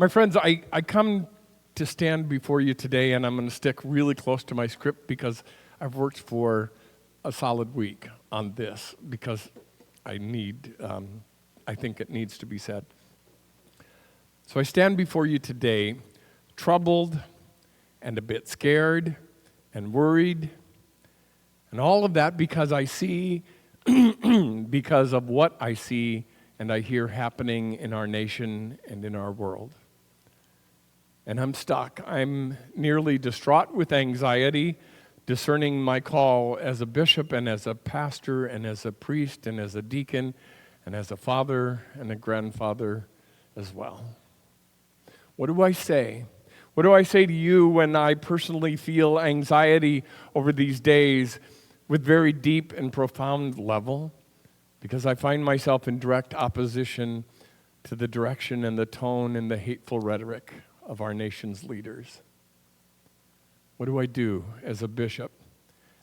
My friends, I come to stand before you today, and I'm going to stick really close to my script because I've worked for a solid week on this because I think it needs to be said. So I stand before you today troubled and a bit scared and worried, and all of that because I see, because of what I see and I hear happening in our nation and in our world. And I'm stuck. I'm nearly distraught with anxiety, discerning my call as a bishop and as a pastor and as a priest and as a deacon and as a father and a grandfather as well. What do I say? What do I say to you when I personally feel anxiety over these days with very deep and profound level? Because I find myself in direct opposition to the direction and the tone and the hateful rhetoric of our nation's leaders. What do I do as a bishop,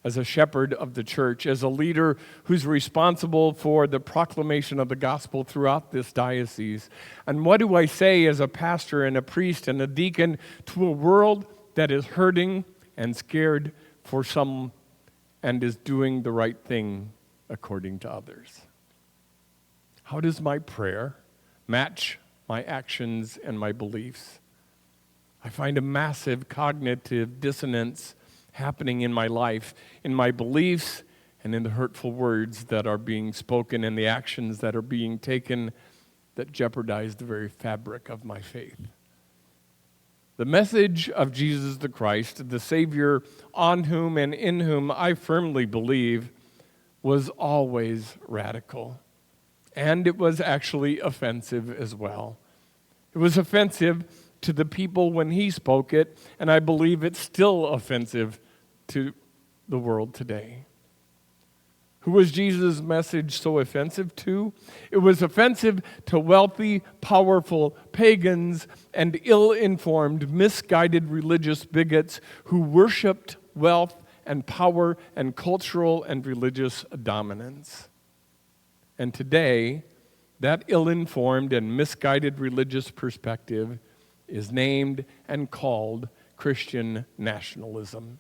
as a shepherd of the church, as a leader who's responsible for the proclamation of the gospel throughout this diocese? And what do I say as a pastor and a priest and a deacon to a world that is hurting and scared for some and is doing the right thing according to others? How does my prayer match my actions and my beliefs? I find a massive cognitive dissonance happening in my life, in my beliefs, and in the hurtful words that are being spoken and the actions that are being taken that jeopardize the very fabric of my faith. The message of Jesus the Christ, the Savior on whom and in whom I firmly believe, was always radical. And it was actually offensive as well. It was offensive to the people when he spoke it, and I believe it's still offensive to the world today. Who was Jesus' message so offensive to? It was offensive to wealthy, powerful pagans and ill-informed, misguided religious bigots who worshiped wealth and power and cultural and religious dominance. And today, that ill-informed and misguided religious perspective is named and called Christian nationalism.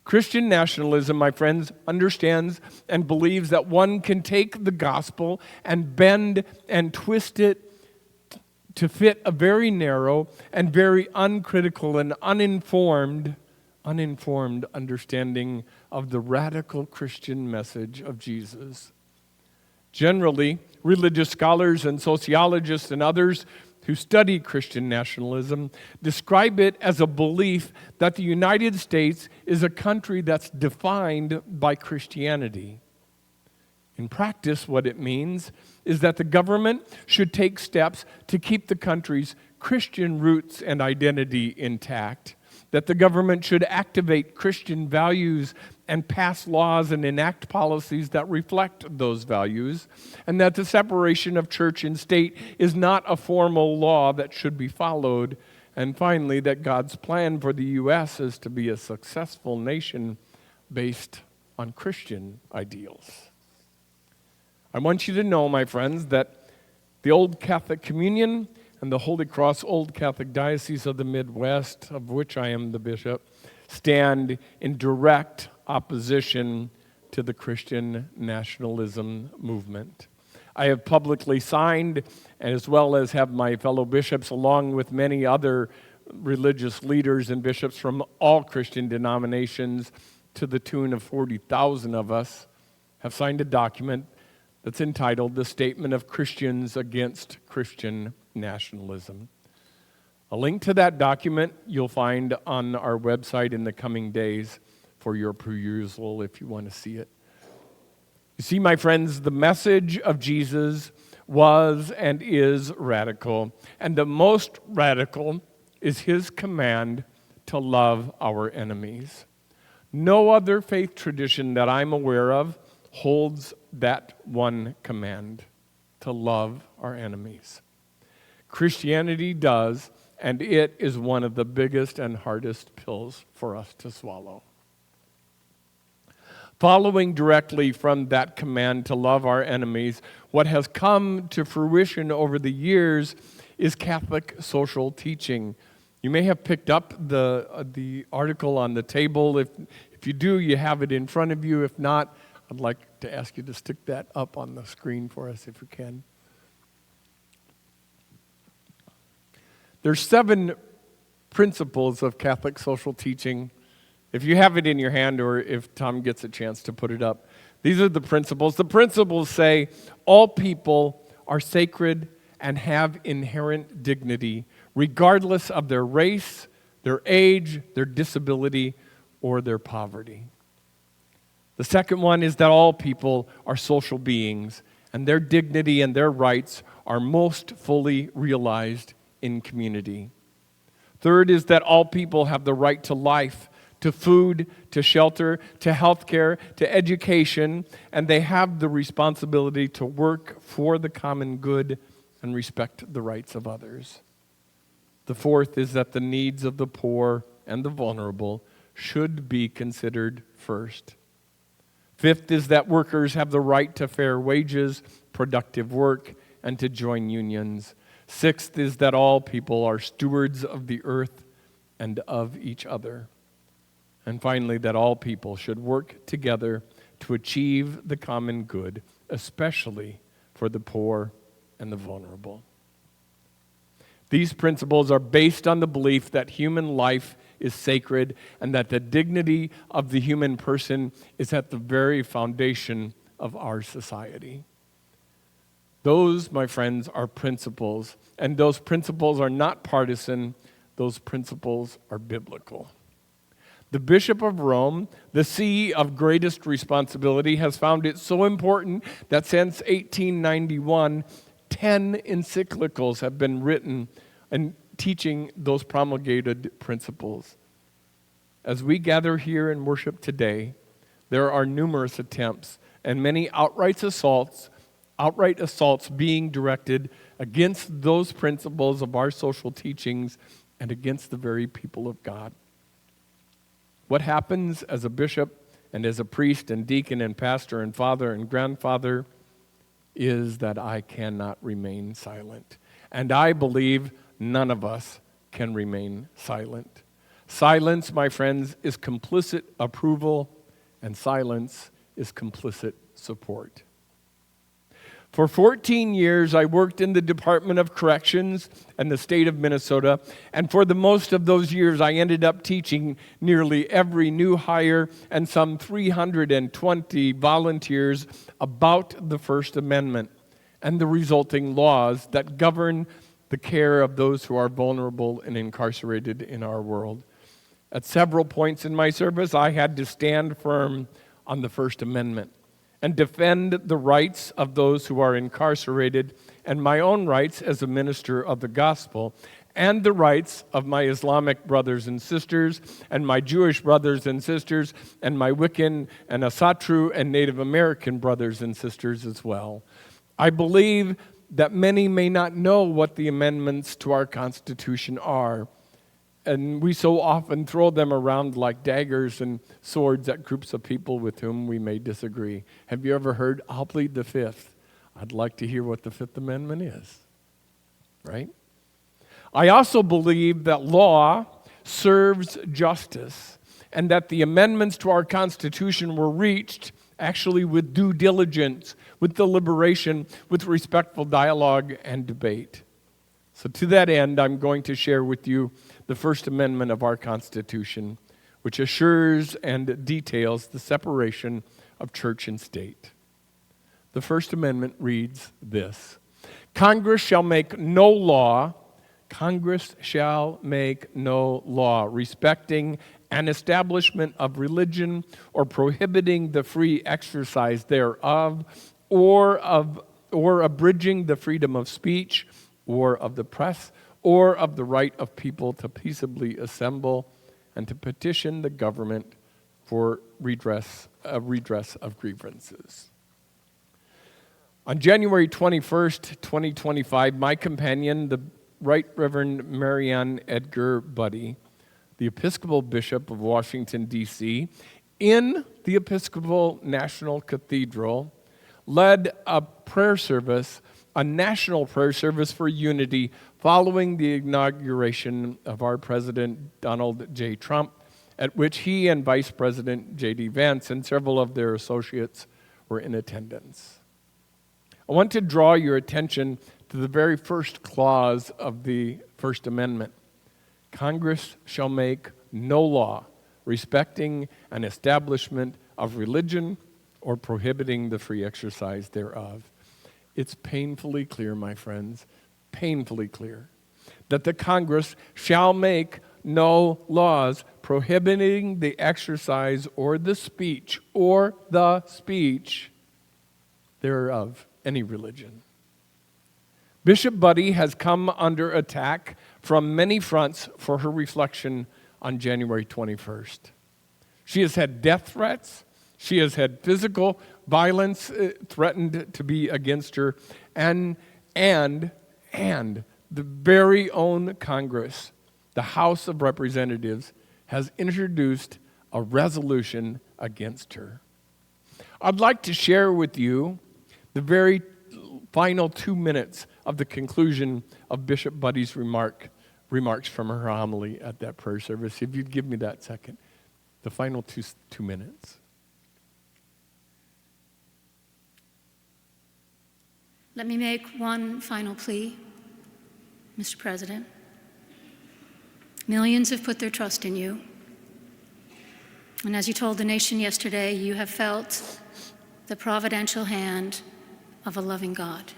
Christian nationalism, my friends, understands and believes that one can take the gospel and bend and twist it to fit a very narrow and very uncritical and uninformed understanding of the radical Christian message of Jesus. Generally, religious scholars and sociologists and others who study Christian nationalism describe it as a belief that the United States is a country that's defined by Christianity. In practice, what it means is that the government should take steps to keep the country's Christian roots and identity intact, that the government should activate Christian values and pass laws and enact policies that reflect those values, and that the separation of church and state is not a formal law that should be followed, and finally, that God's plan for the U.S. is to be a successful nation based on Christian ideals. I want you to know, my friends, that the Old Catholic Communion and the Holy Cross Old Catholic Diocese of the Midwest, of which I am the bishop, stand in direct opposition to the Christian nationalism movement. I have publicly signed, as well as have my fellow bishops, along with many other religious leaders and bishops from all Christian denominations, to the tune of 40,000 of us, have signed a document that's entitled The Statement of Christians Against Christian Nationalism. A link to that document you'll find on our website in the coming days for your perusal if you want to see it. You see, my friends, the message of Jesus was and is radical, and the most radical is his command to love our enemies. No other faith tradition that I'm aware of holds that one command, to love our enemies. Christianity does, and it is one of the biggest and hardest pills for us to swallow. Following directly from that command to love our enemies, what has come to fruition over the years is Catholic social teaching. You may have picked up the article on the table. If you do, you have it in front of you. If not, I'd like to ask you to stick that up on the screen for us if you can. There's 7 principles of Catholic social teaching. If you have it in your hand or if Tom gets a chance to put it up, these are the principles. The principles say all people are sacred and have inherent dignity, regardless of their race, their age, their disability, or their poverty. The second one is that all people are social beings, and their dignity and their rights are most fully realized in community. Third is that all people have the right to life, to food, to shelter, to health care, to education, and they have the responsibility to work for the common good and respect the rights of others. The fourth is that the needs of the poor and the vulnerable should be considered first. Fifth is that workers have the right to fair wages, productive work, and to join unions. Sixth is that all people are stewards of the earth and of each other. And finally, that all people should work together to achieve the common good, especially for the poor and the vulnerable. These principles are based on the belief that human life is sacred and that the dignity of the human person is at the very foundation of our society. Those, my friends, are principles, and those principles are not partisan. Those principles are biblical. The Bishop of Rome, the see of greatest responsibility, has found it so important that since 1891, 10 encyclicals have been written and teaching those promulgated principles. As we gather here and worship today, there are numerous attempts and many outright assaults being directed against those principles of our social teachings and against the very people of God. What happens as a bishop and as a priest and deacon and pastor and father and grandfather is that I cannot remain silent. And I believe none of us can remain silent. Silence, my friends, is complicit approval, and silence is complicit support. For 14 years, I worked in the Department of Corrections in the state of Minnesota, and for the most of those years, I ended up teaching nearly every new hire and some 320 volunteers about the First Amendment and the resulting laws that govern the care of those who are vulnerable and incarcerated in our world. At several points in my service, I had to stand firm on the First Amendment and defend the rights of those who are incarcerated and my own rights as a minister of the gospel and the rights of my Islamic brothers and sisters and my Jewish brothers and sisters and my Wiccan and Asatru and Native American brothers and sisters as well. I believe that many may not know what the amendments to our Constitution are, and we so often throw them around like daggers and swords at groups of people with whom we may disagree. Have you ever heard, I'll plead the Fifth? I'd like to hear what the Fifth Amendment is, right? I also believe that law serves justice and that the amendments to our Constitution were reached actually with due diligence, with deliberation, with respectful dialogue and debate. So to that end, I'm going to share with you the First Amendment of our Constitution, which assures and details the separation of church and state. The First Amendment reads this: Congress shall make no law respecting an establishment of religion or prohibiting the free exercise thereof or abridging the freedom of speech or of the press or of the right of people to peaceably assemble and to petition the government for redress of grievances. On January 21st, 2025, my companion, the Right Reverend Marianne Edgar Buddy, the Episcopal Bishop of Washington, D.C., in the Episcopal National Cathedral, led a prayer service, a national prayer service for unity following the inauguration of our President Donald J. Trump, at which he and Vice President J.D. Vance and several of their associates were in attendance. I want to draw your attention to the very first clause of the First Amendment. Congress shall make no law respecting an establishment of religion or prohibiting the free exercise thereof. It's painfully clear, my friends, painfully clear, that the Congress shall make no laws prohibiting the exercise or the speech thereof any religion. Bishop Budde has come under attack from many fronts for her reflection on January 21st. She has had death threats. She has had physical violence threatened to be against her, and the very own Congress, the House of Representatives, has introduced a resolution against her. I'd like to share with you the very final 2 minutes of the conclusion of Bishop Budde's remarks from her homily at that prayer service. If you'd give me that second, the final two minutes. Let me make one final plea, Mr. President. Millions have put their trust in you. And as you told the nation yesterday, you have felt the providential hand of a loving God.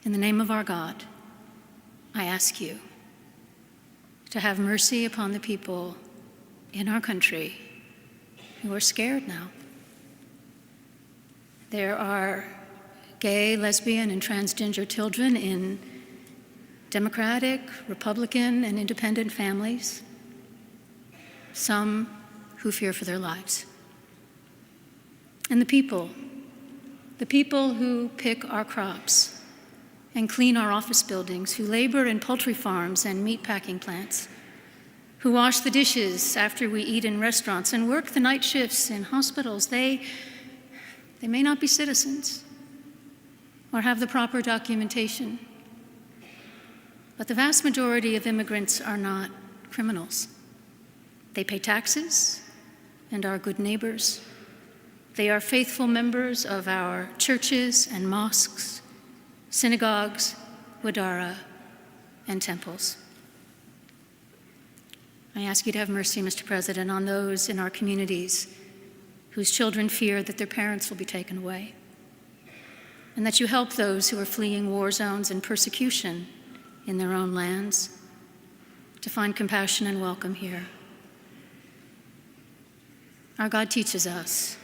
In the name of our God, I ask you to have mercy upon the people in our country who are scared now. There are gay, lesbian, and transgender children in Democratic, Republican, and independent families, some who fear for their lives. And the people who pick our crops and clean our office buildings, who labor in poultry farms and meat packing plants, who wash the dishes after we eat in restaurants and work the night shifts in hospitals, they may not be citizens or have the proper documentation, but the vast majority of immigrants are not criminals. They pay taxes and are good neighbors. They are faithful members of our churches and mosques, synagogues, wadara, and temples. I ask you to have mercy, Mr. President, on those in our communities whose children fear that their parents will be taken away, and that you help those who are fleeing war zones and persecution in their own lands to find compassion and welcome here. Our God teaches us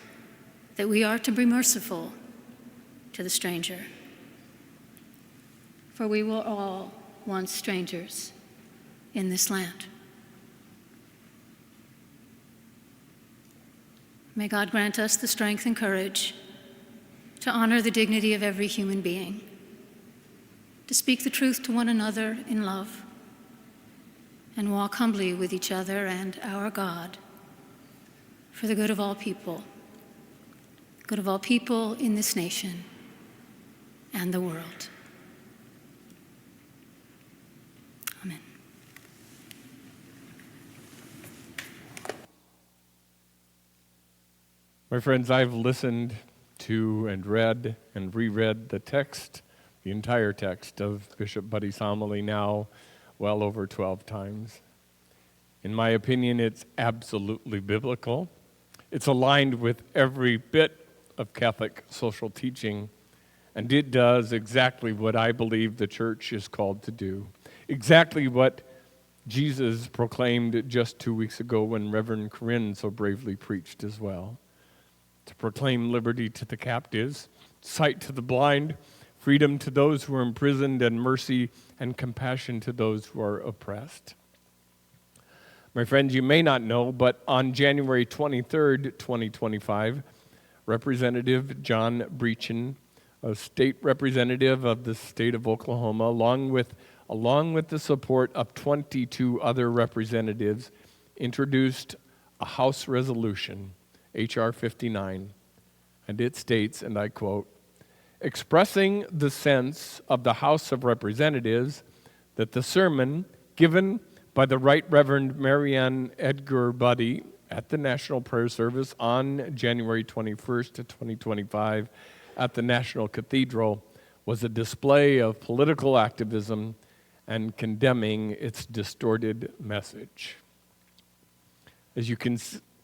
that we are to be merciful to the stranger, for we were all once strangers in this land. May God grant us the strength and courage to honor the dignity of every human being, to speak the truth to one another in love, and walk humbly with each other and our God for the good of all people in this nation and the world. Amen. My friends, I've listened to and read and reread the text, the entire text of Bishop Budde's homily now well over 12 times. In my opinion, it's absolutely biblical. It's aligned with every bit of Catholic social teaching, and it does exactly what I believe the church is called to do, exactly what Jesus proclaimed just 2 weeks ago when Reverend Corinne so bravely preached as well. To proclaim liberty to the captives, sight to the blind, freedom to those who are imprisoned, and mercy and compassion to those who are oppressed. My friends, you may not know, but on January 23rd, 2025, Representative John Breachin, a state representative of the state of Oklahoma, along with the support of 22 other representatives, introduced a House resolution, H.R. 59, and it states, and I quote, "Expressing the sense of the House of Representatives that the sermon given by the Right Reverend Marianne Edgar Buddy at the National Prayer Service on January 21st, 2025 at the National Cathedral was a display of political activism and condemning its distorted message." As you can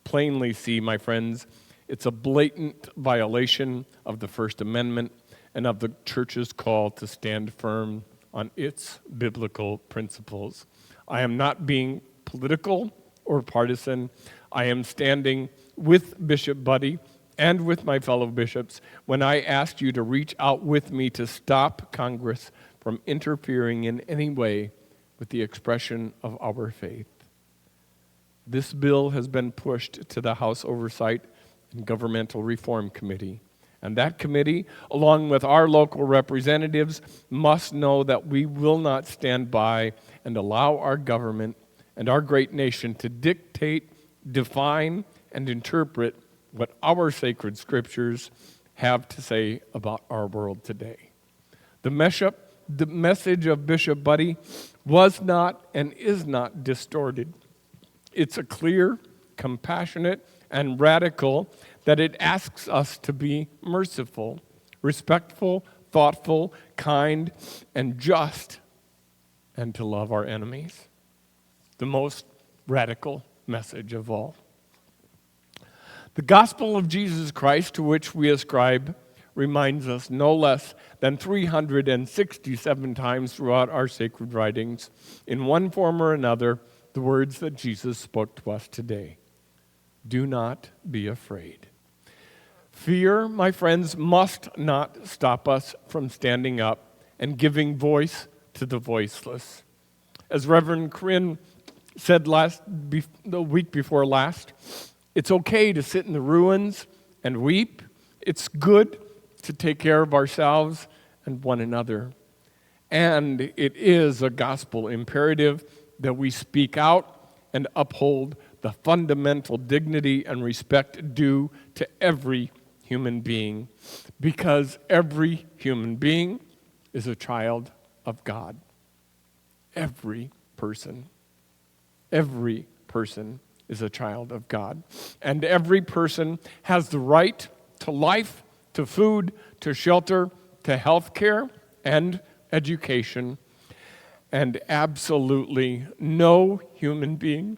plainly see, my friends, it's a blatant violation of the First Amendment and of the church's call to stand firm on its biblical principles. I am not being political or partisan. I am standing with Bishop Buddy and with my fellow bishops when I asked you to reach out with me to stop Congress from interfering in any way with the expression of our faith. This bill has been pushed to the House Oversight and Governmental Reform Committee. And that committee, along with our local representatives, must know that we will not stand by and allow our government and our great nation to dictate, define, and interpret what our sacred scriptures have to say about our world today. The message of Bishop Buddy was not and is not distorted. It's a clear, compassionate, and radical that it asks us to be merciful, respectful, thoughtful, kind, and just, and to love our enemies. The most radical message of all. The gospel of Jesus Christ, to which we ascribe, reminds us no less than 367 times throughout our sacred writings, in one form or another, the words that Jesus spoke to us today. Do not be afraid. Fear, my friends, must not stop us from standing up and giving voice to the voiceless. As Reverend Corinne said the week before last, it's okay to sit in the ruins and weep. It's good to take care of ourselves and one another. And it is a gospel imperative that we speak out and uphold the fundamental dignity and respect due to every human being, because every human being is a child of God. Every person is a child of God. And every person has the right to life, to food, to shelter, to health care, and education. And absolutely no human being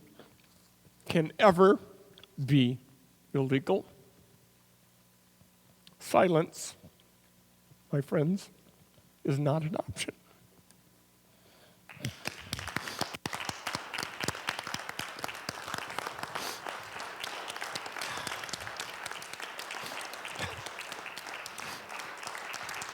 can ever be illegal. Silence, my friends, is not an option.